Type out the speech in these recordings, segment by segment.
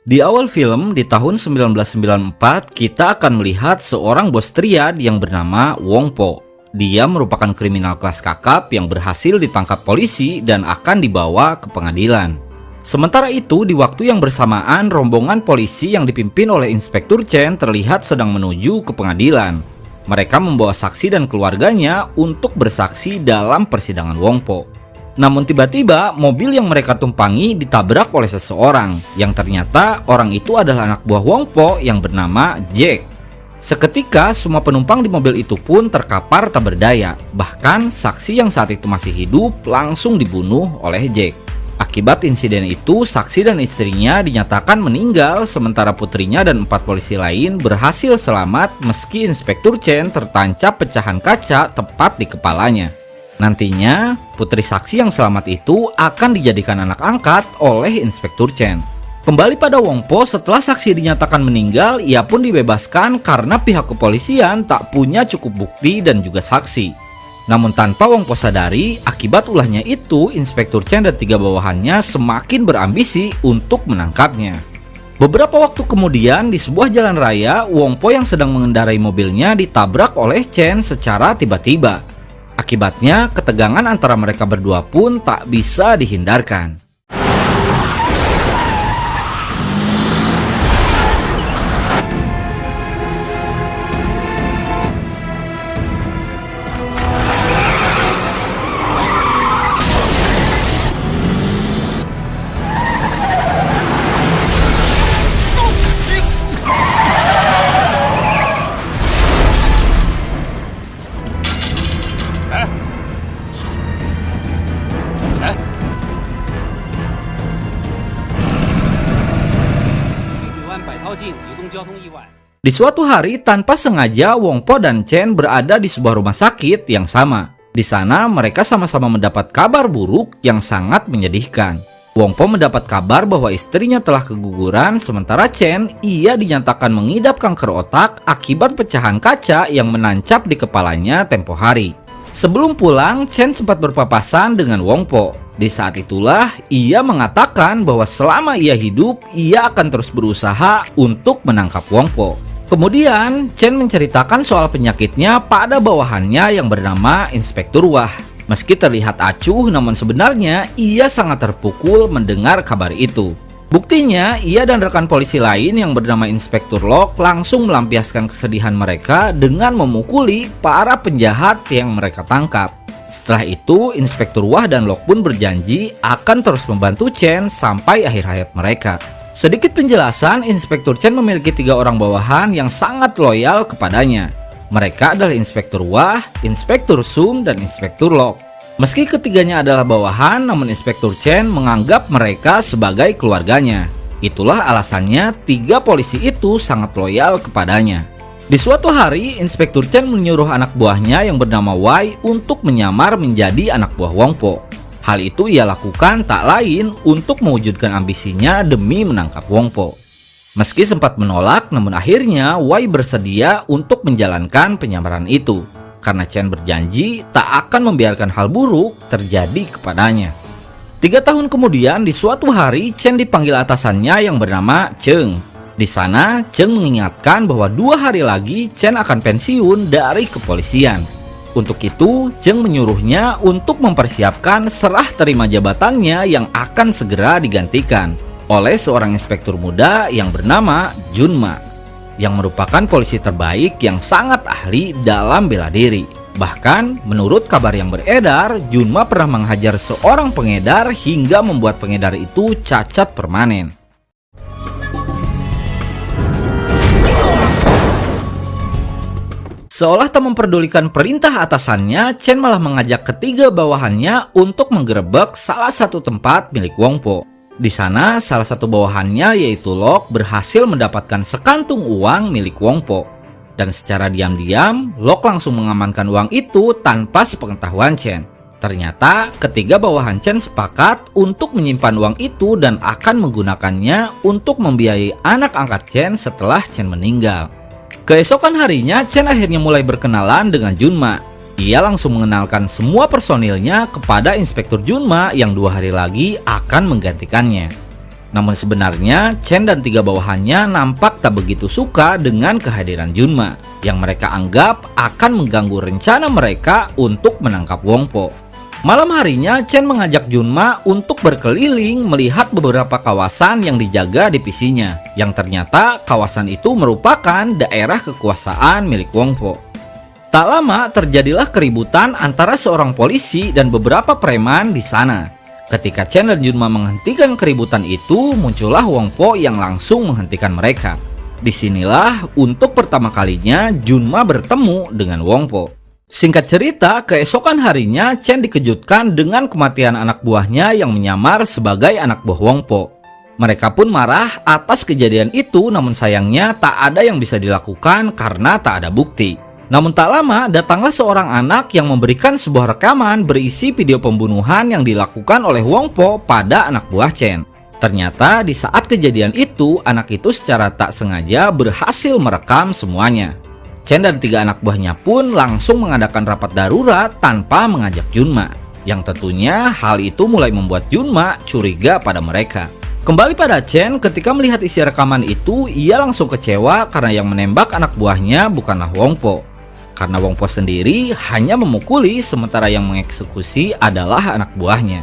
Di awal film, di tahun 1994, kita akan melihat seorang bos triad yang bernama Wong Po. Dia merupakan kriminal kelas kakap yang berhasil ditangkap polisi dan akan dibawa ke pengadilan. Sementara itu, di waktu yang bersamaan, rombongan polisi yang dipimpin oleh Inspektur Chen terlihat sedang menuju ke pengadilan. Mereka membawa saksi dan keluarganya untuk bersaksi dalam persidangan Wong Po. Namun tiba-tiba mobil yang mereka tumpangi ditabrak oleh seseorang yang ternyata orang itu adalah anak buah Wong Po yang bernama Jack. Seketika semua penumpang di mobil itu pun terkapar tak berdaya. Bahkan saksi yang saat itu masih hidup langsung dibunuh oleh Jack. Akibat insiden itu, saksi dan istrinya dinyatakan meninggal sementara putrinya dan 4 polisi lain berhasil selamat meski Inspektur Chen tertancap pecahan kaca tepat di kepalanya. Nantinya, putri saksi yang selamat itu akan dijadikan anak angkat oleh Inspektur Chen. Kembali pada Wong Po, setelah saksi dinyatakan meninggal, ia pun dibebaskan karena pihak kepolisian tak punya cukup bukti dan juga saksi. Namun tanpa Wong Po sadari, akibat ulahnya itu, Inspektur Chen dan 3 bawahannya semakin berambisi untuk menangkapnya. Beberapa waktu kemudian, di sebuah jalan raya, Wong Po yang sedang mengendarai mobilnya ditabrak oleh Chen secara tiba-tiba. Akibatnya, ketegangan antara mereka berdua pun tak bisa dihindarkan. Di suatu hari, tanpa sengaja Wong Po dan Chen berada di sebuah rumah sakit yang sama. Di sana mereka sama-sama mendapat kabar buruk yang sangat menyedihkan. Wong Po mendapat kabar bahwa istrinya telah keguguran, sementara Chen ia dinyatakan mengidap kanker otak akibat pecahan kaca yang menancap di kepalanya tempo hari. Sebelum pulang, Chen sempat berpapasan dengan Wong Po. Di saat itulah ia mengatakan bahwa selama ia hidup, ia akan terus berusaha untuk menangkap Wong Po. Kemudian, Chen menceritakan soal penyakitnya pada bawahannya yang bernama Inspektur Wah. Meski terlihat acuh, namun sebenarnya ia sangat terpukul mendengar kabar itu. Buktinya, ia dan rekan polisi lain yang bernama Inspektur Lok langsung melampiaskan kesedihan mereka dengan memukuli para penjahat yang mereka tangkap. Setelah itu, Inspektur Wah dan Lok pun berjanji akan terus membantu Chen sampai akhir hayat mereka. Sedikit penjelasan, Inspektur Chen memiliki 3 orang bawahan yang sangat loyal kepadanya. Mereka adalah Inspektur Wah, Inspektur Sum, dan Inspektur Lok. Meski ketiganya adalah bawahan, namun Inspektur Chen menganggap mereka sebagai keluarganya. Itulah alasannya 3 polisi itu sangat loyal kepadanya. Di suatu hari, Inspektur Chen menyuruh anak buahnya yang bernama Wai untuk menyamar menjadi anak buah Wong Po. Hal itu ia lakukan tak lain untuk mewujudkan ambisinya demi menangkap Wong Po. Meski sempat menolak, namun akhirnya Wai bersedia untuk menjalankan penyamaran itu. Karena Chen berjanji tak akan membiarkan hal buruk terjadi kepadanya. 3 tahun kemudian, di suatu hari Chen dipanggil atasannya yang bernama Cheng. Di sana, Cheng mengingatkan bahwa 2 hari lagi Chen akan pensiun dari kepolisian. Untuk itu, Cheng menyuruhnya untuk mempersiapkan serah terima jabatannya yang akan segera digantikan oleh seorang inspektur muda yang bernama Junma, yang merupakan polisi terbaik yang sangat ahli dalam bela diri. Bahkan, menurut kabar yang beredar, Junma pernah menghajar seorang pengedar hingga membuat pengedar itu cacat permanen. Seolah tak memperdulikan perintah atasannya, Chen malah mengajak ketiga bawahannya untuk menggerebek salah satu tempat milik Wong Po. Di sana, salah satu bawahannya yaitu Lok berhasil mendapatkan sekantung uang milik Wong Po. Dan secara diam-diam, Lok langsung mengamankan uang itu tanpa sepengetahuan Chen. Ternyata, ketiga bawahan Chen sepakat untuk menyimpan uang itu dan akan menggunakannya untuk membiayai anak angkat Chen setelah Chen meninggal. Keesokan harinya, Chen akhirnya mulai berkenalan dengan Junma. Ia langsung mengenalkan semua personilnya kepada Inspektur Junma yang 2 hari lagi akan menggantikannya. Namun sebenarnya Chen dan tiga bawahannya nampak tak begitu suka dengan kehadiran Junma, yang mereka anggap akan mengganggu rencana mereka untuk menangkap Wongpo. Malam harinya Chen mengajak Junma untuk berkeliling melihat beberapa kawasan yang dijaga divisinya, yang ternyata kawasan itu merupakan daerah kekuasaan milik Wongpo. Tak lama terjadilah keributan antara seorang polisi dan beberapa preman di sana. Ketika Chen dan Junma menghentikan keributan itu, muncullah Wongpo yang langsung menghentikan mereka. Disinilah untuk pertama kalinya Junma bertemu dengan Wongpo. Singkat cerita, keesokan harinya Chen dikejutkan dengan kematian anak buahnya yang menyamar sebagai anak buah Wongpo. Mereka pun marah atas kejadian itu, namun sayangnya tak ada yang bisa dilakukan karena tak ada bukti. Namun tak lama datanglah seorang anak yang memberikan sebuah rekaman berisi video pembunuhan yang dilakukan oleh Wongpo pada anak buah Chen. Ternyata di saat kejadian itu, anak itu secara tak sengaja berhasil merekam semuanya. Chen dan tiga anak buahnya pun langsung mengadakan rapat darurat tanpa mengajak Junma. Yang tentunya hal itu mulai membuat Junma curiga pada mereka. Kembali pada Chen, ketika melihat isi rekaman itu, ia langsung kecewa karena yang menembak anak buahnya bukanlah Wongpo. Karena Wongpo sendiri hanya memukuli sementara yang mengeksekusi adalah anak buahnya.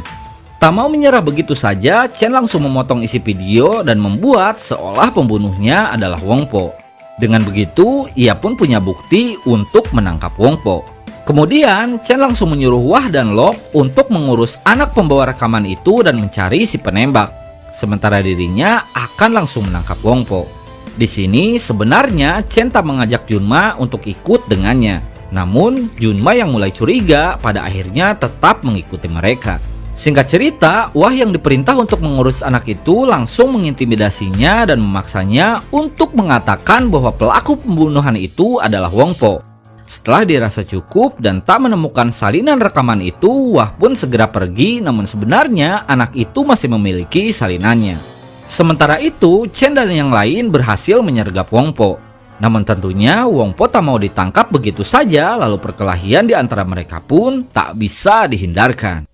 Tak mau menyerah begitu saja, Chen langsung memotong isi video dan membuat seolah pembunuhnya adalah Wongpo. Dengan begitu, ia pun punya bukti untuk menangkap Wongpo. Kemudian, Chen langsung menyuruh Wah dan Lok untuk mengurus anak pembawa rekaman itu dan mencari si penembak. Sementara dirinya akan langsung menangkap Wongpo. Di sini sebenarnya Chen tak mengajak Junma untuk ikut dengannya. Namun, Junma yang mulai curiga pada akhirnya tetap mengikuti mereka. Singkat cerita, Wah yang diperintah untuk mengurus anak itu langsung mengintimidasinya dan memaksanya untuk mengatakan bahwa pelaku pembunuhan itu adalah Wongpo. Setelah dirasa cukup dan tak menemukan salinan rekaman itu, Wah pun segera pergi, namun sebenarnya anak itu masih memiliki salinannya. Sementara itu, Chen dan yang lain berhasil menyergap Wongpo. Namun tentunya Wongpo tak mau ditangkap begitu saja, lalu perkelahian di antara mereka pun tak bisa dihindarkan.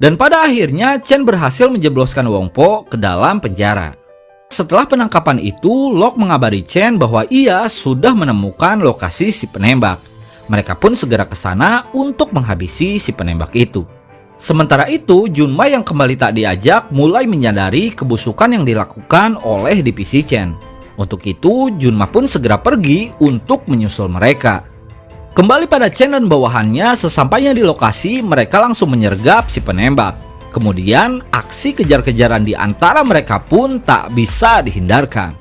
Dan pada akhirnya Chen berhasil menjebloskan Wongpo ke dalam penjara. Setelah penangkapan itu, Lok mengabari Chen bahwa ia sudah menemukan lokasi si penembak. Mereka pun segera ke sana untuk menghabisi si penembak itu. Sementara itu, Junma yang kembali tak diajak mulai menyadari kebusukan yang dilakukan oleh divisi Chen. Untuk itu, Junma pun segera pergi untuk menyusul mereka. Kembali pada Chen dan bawahannya, sesampainya di lokasi, mereka langsung menyergap si penembak. Kemudian, aksi kejar-kejaran di antara mereka pun tak bisa dihindarkan.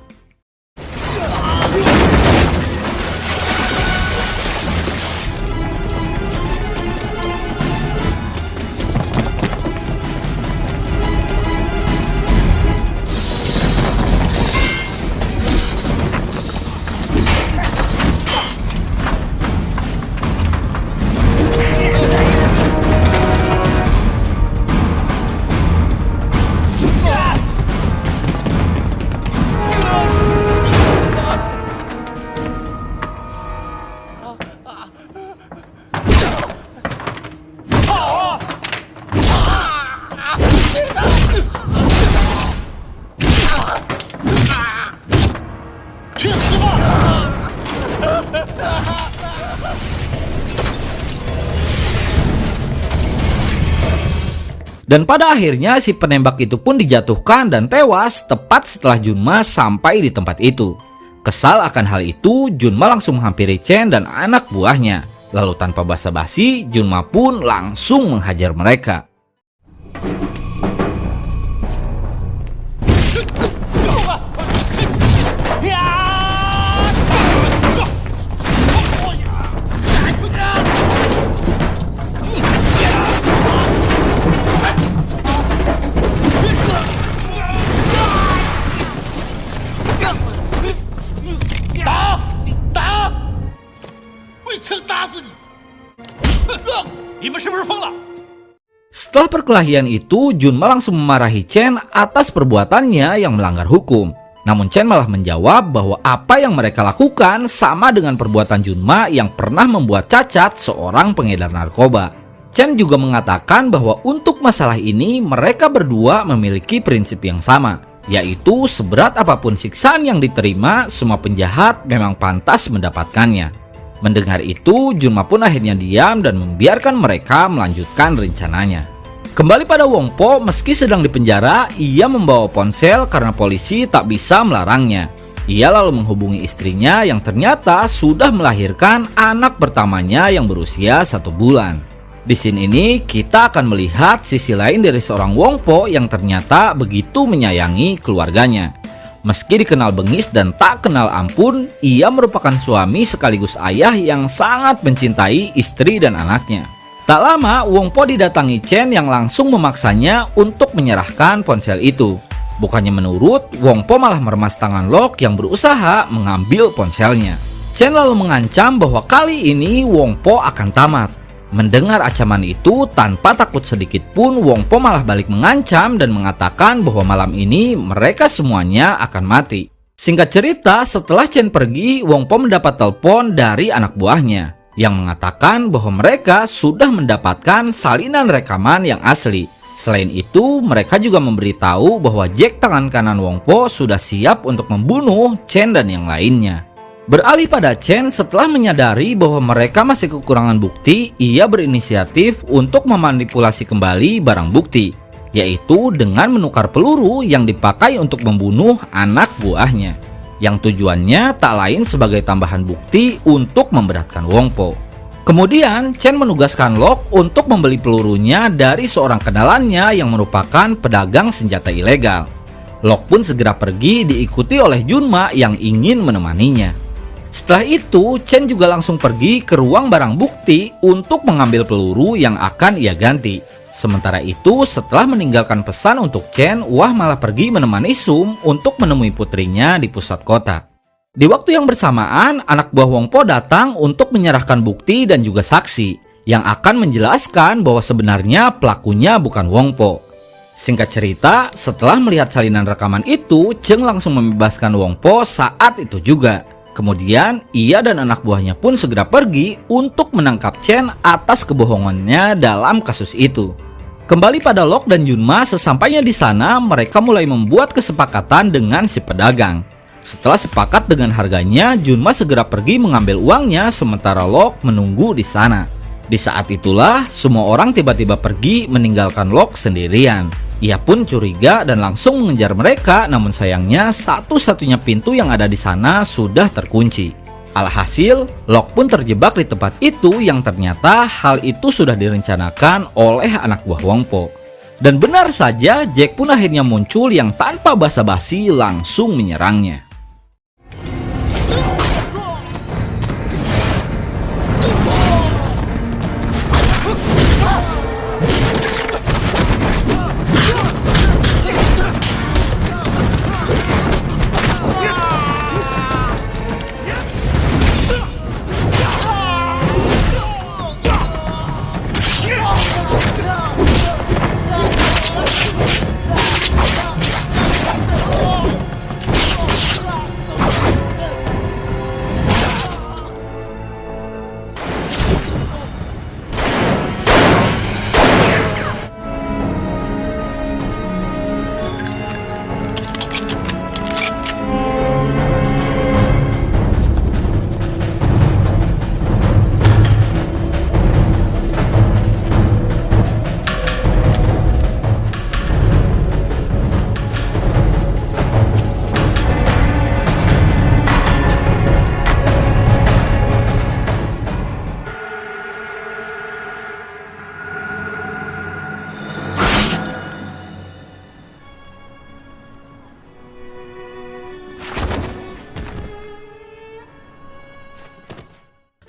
Dan pada akhirnya si penembak itu pun dijatuhkan dan tewas tepat setelah Junma sampai di tempat itu. Kesal akan hal itu, Junma langsung menghampiri Chen dan anak buahnya. Lalu tanpa basa-basi, Junma pun langsung menghajar mereka. Setelah perkelahian itu, Junma langsung memarahi Chen atas perbuatannya yang melanggar hukum. Namun Chen malah menjawab bahwa apa yang mereka lakukan sama dengan perbuatan Junma yang pernah membuat cacat seorang pengedar narkoba. Chen juga mengatakan bahwa untuk masalah ini mereka berdua memiliki prinsip yang sama, yaitu seberat apapun siksaan yang diterima, semua penjahat memang pantas mendapatkannya. Mendengar itu, Junma pun akhirnya diam dan membiarkan mereka melanjutkan rencananya. Kembali pada Wongpo, meski sedang dipenjara, ia membawa ponsel karena polisi tak bisa melarangnya. Ia lalu menghubungi istrinya yang ternyata sudah melahirkan anak pertamanya yang berusia 1 bulan. Di scene ini kita akan melihat sisi lain dari seorang Wongpo yang ternyata begitu menyayangi keluarganya. Meski dikenal bengis dan tak kenal ampun, ia merupakan suami sekaligus ayah yang sangat mencintai istri dan anaknya. Tak lama, Wongpo didatangi Chen yang langsung memaksanya untuk menyerahkan ponsel itu. Bukannya menurut, Wongpo malah meremas tangan Lok yang berusaha mengambil ponselnya. Chen lalu mengancam bahwa kali ini Wongpo akan tamat. Mendengar ancaman itu, tanpa takut sedikit pun, Wongpo malah balik mengancam dan mengatakan bahwa malam ini mereka semuanya akan mati. Singkat cerita, setelah Chen pergi, Wongpo mendapat telepon dari anak buahnya yang mengatakan bahwa mereka sudah mendapatkan salinan rekaman yang asli. Selain itu, mereka juga memberitahu bahwa Jack tangan kanan Wongpo sudah siap untuk membunuh Chen dan yang lainnya. Beralih pada Chen, setelah menyadari bahwa mereka masih kekurangan bukti, ia berinisiatif untuk memanipulasi kembali barang bukti, yaitu dengan menukar peluru yang dipakai untuk membunuh anak buahnya, yang tujuannya tak lain sebagai tambahan bukti untuk memberatkan Wongpo. Kemudian Chen menugaskan Lok untuk membeli pelurunya dari seorang kenalannya yang merupakan pedagang senjata ilegal. Lok pun segera pergi diikuti oleh Junma yang ingin menemaninya. Setelah itu, Chen juga langsung pergi ke ruang barang bukti untuk mengambil peluru yang akan ia ganti. Sementara itu, setelah meninggalkan pesan untuk Chen, Wah malah pergi menemani Sum untuk menemui putrinya di pusat kota. Di waktu yang bersamaan, anak buah Wongpo datang untuk menyerahkan bukti dan juga saksi yang akan menjelaskan bahwa sebenarnya pelakunya bukan Wongpo. Singkat cerita, setelah melihat salinan rekaman itu, Cheng langsung membebaskan Wongpo saat itu juga. Kemudian, ia dan anak buahnya pun segera pergi untuk menangkap Chen atas kebohongannya dalam kasus itu. Kembali pada Lok dan Junma, sesampainya di sana, mereka mulai membuat kesepakatan dengan si pedagang. Setelah sepakat dengan harganya, Junma segera pergi mengambil uangnya, sementara Lok menunggu di sana. Di saat itulah, semua orang tiba-tiba pergi meninggalkan Lok sendirian. Ia pun curiga dan langsung mengejar mereka, namun sayangnya satu-satunya pintu yang ada di sana sudah terkunci. Alhasil, Lok pun terjebak di tempat itu yang ternyata hal itu sudah direncanakan oleh anak buah Wongpo. Dan benar saja, Jack pun akhirnya muncul yang tanpa basa-basi langsung menyerangnya.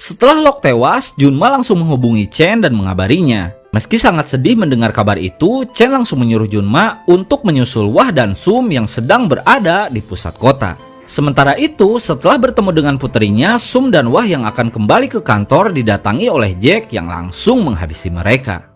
Setelah Lok tewas, Junma langsung menghubungi Chen dan mengabarinya. Meski sangat sedih mendengar kabar itu, Chen langsung menyuruh Junma untuk menyusul Wah dan Sum yang sedang berada di pusat kota. Sementara itu, setelah bertemu dengan putrinya, Sum dan Wah yang akan kembali ke kantor didatangi oleh Jack yang langsung menghabisi mereka.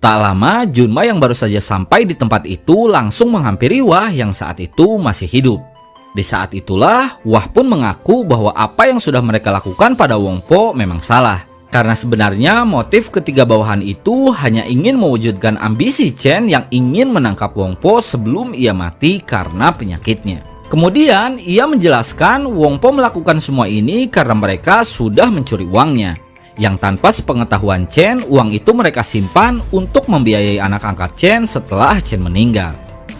Tak lama, Junma yang baru saja sampai di tempat itu langsung menghampiri Wah yang saat itu masih hidup. Di saat itulah, Wah pun mengaku bahwa apa yang sudah mereka lakukan pada Wongpo memang salah. Karena sebenarnya motif ketiga bawahan itu hanya ingin mewujudkan ambisi Chen yang ingin menangkap Wongpo sebelum ia mati karena penyakitnya. Kemudian, ia menjelaskan Wongpo melakukan semua ini karena mereka sudah mencuri uangnya. Yang tanpa sepengetahuan Chen, uang itu mereka simpan untuk membiayai anak angkat Chen setelah Chen meninggal.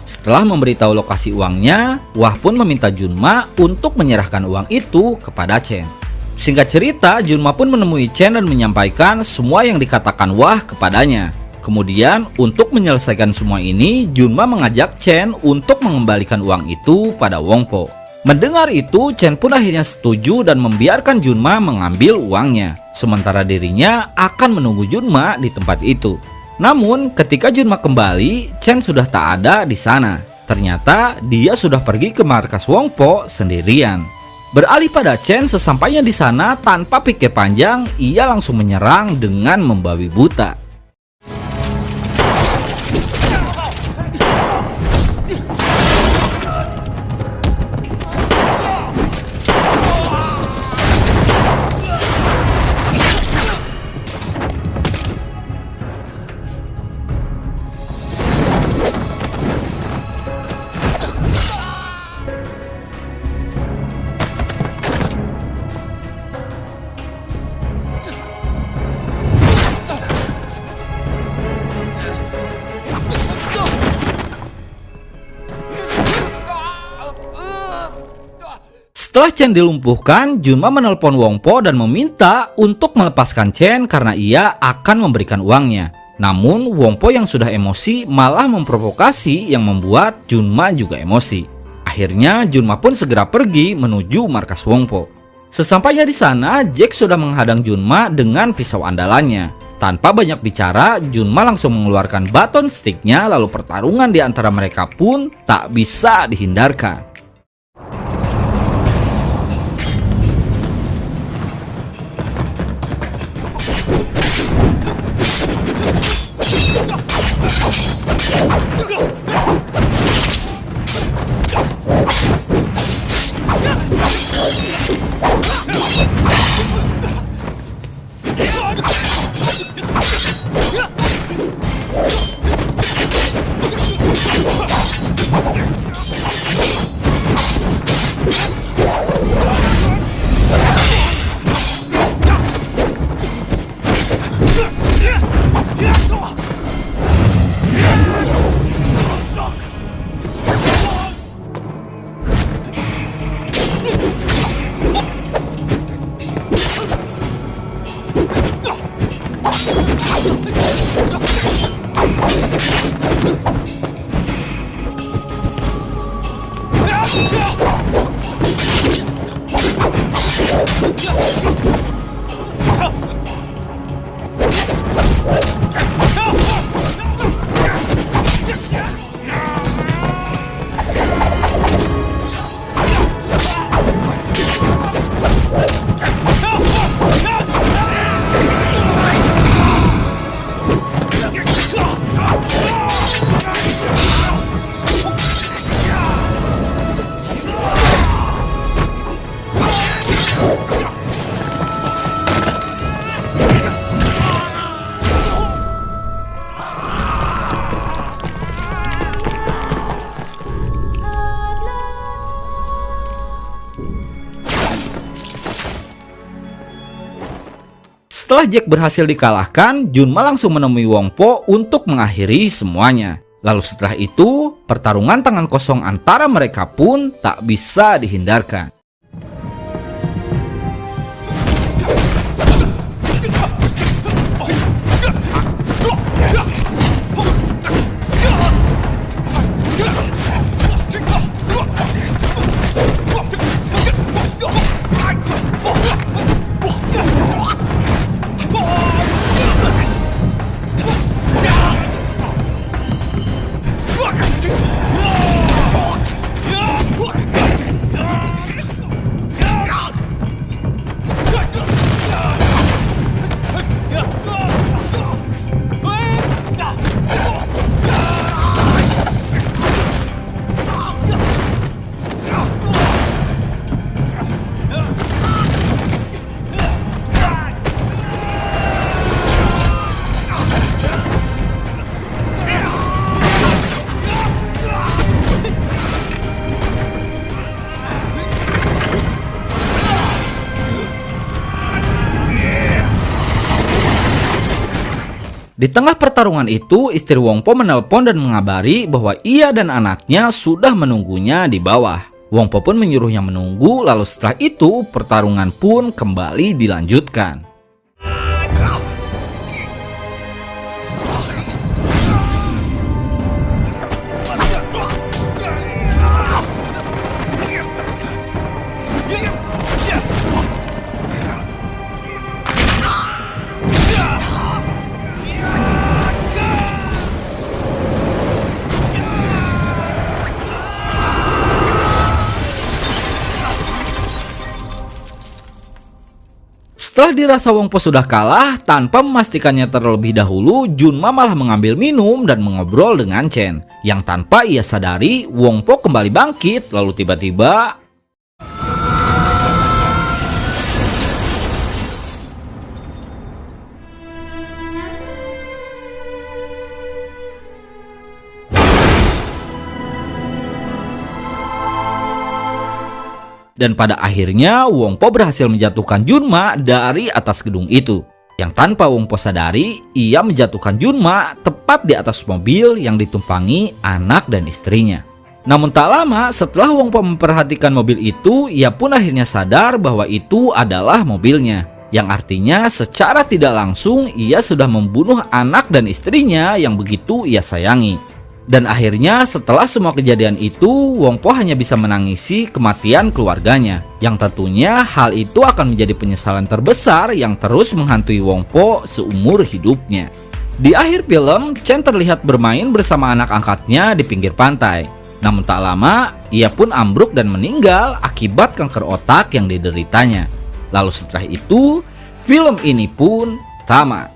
Setelah memberitahu lokasi uangnya, Wah pun meminta Junma untuk menyerahkan uang itu kepada Chen. Singkat cerita, Junma pun menemui Chen dan menyampaikan semua yang dikatakan Wah kepadanya. Kemudian, untuk menyelesaikan semua ini, Junma mengajak Chen untuk mengembalikan uang itu pada Wongpo. Mendengar itu, Chen pun akhirnya setuju dan membiarkan Junma mengambil uangnya. Sementara dirinya akan menunggu Junma di tempat itu. Namun, ketika Junma kembali, Chen sudah tak ada di sana. Ternyata, dia sudah pergi ke markas Wongpo sendirian. Beralih pada Chen, sesampainya di sana, tanpa pikir panjang, ia langsung menyerang dengan membabi buta. Setelah Chen dilumpuhkan, Junma menelpon Wongpo dan meminta untuk melepaskan Chen karena ia akan memberikan uangnya. Namun, Wongpo yang sudah emosi malah memprovokasi yang membuat Junma juga emosi. Akhirnya, Junma pun segera pergi menuju markas Wongpo. Sesampainya di sana, Jack sudah menghadang Junma dengan pisau andalannya. Tanpa banyak bicara, Junma langsung mengeluarkan baton sticknya, lalu pertarungan di antara mereka pun tak bisa dihindarkan. Setelah Jack berhasil dikalahkan, Junma langsung menemui Wongpo untuk mengakhiri semuanya. Lalu setelah itu, pertarungan tangan kosong antara mereka pun tak bisa dihindarkan. Di tengah pertarungan itu, istri Wong Po menelpon dan mengabari bahwa ia dan anaknya sudah menunggunya di bawah. Wong Po pun menyuruhnya menunggu, lalu setelah itu pertarungan pun kembali dilanjutkan. Setelah dirasa Wong Po sudah kalah, tanpa memastikannya terlebih dahulu, Junma malah mengambil minum dan mengobrol dengan Chen. Yang tanpa ia sadari, Wong Po kembali bangkit, lalu tiba-tiba... Dan pada akhirnya Wong Po berhasil menjatuhkan Junma dari atas gedung itu. Yang tanpa Wong Po sadari, ia menjatuhkan Junma tepat di atas mobil yang ditumpangi anak dan istrinya. Namun tak lama setelah Wong Po memperhatikan mobil itu, ia pun akhirnya sadar bahwa itu adalah mobilnya. Yang artinya secara tidak langsung ia sudah membunuh anak dan istrinya yang begitu ia sayangi. Dan akhirnya setelah semua kejadian itu, Wong Po hanya bisa menangisi kematian keluarganya. Yang tentunya hal itu akan menjadi penyesalan terbesar yang terus menghantui Wong Po seumur hidupnya. Di akhir film, Chen terlihat bermain bersama anak angkatnya di pinggir pantai. Namun tak lama, ia pun ambruk dan meninggal akibat kanker otak yang dideritanya. Lalu setelah itu, film ini pun tamat.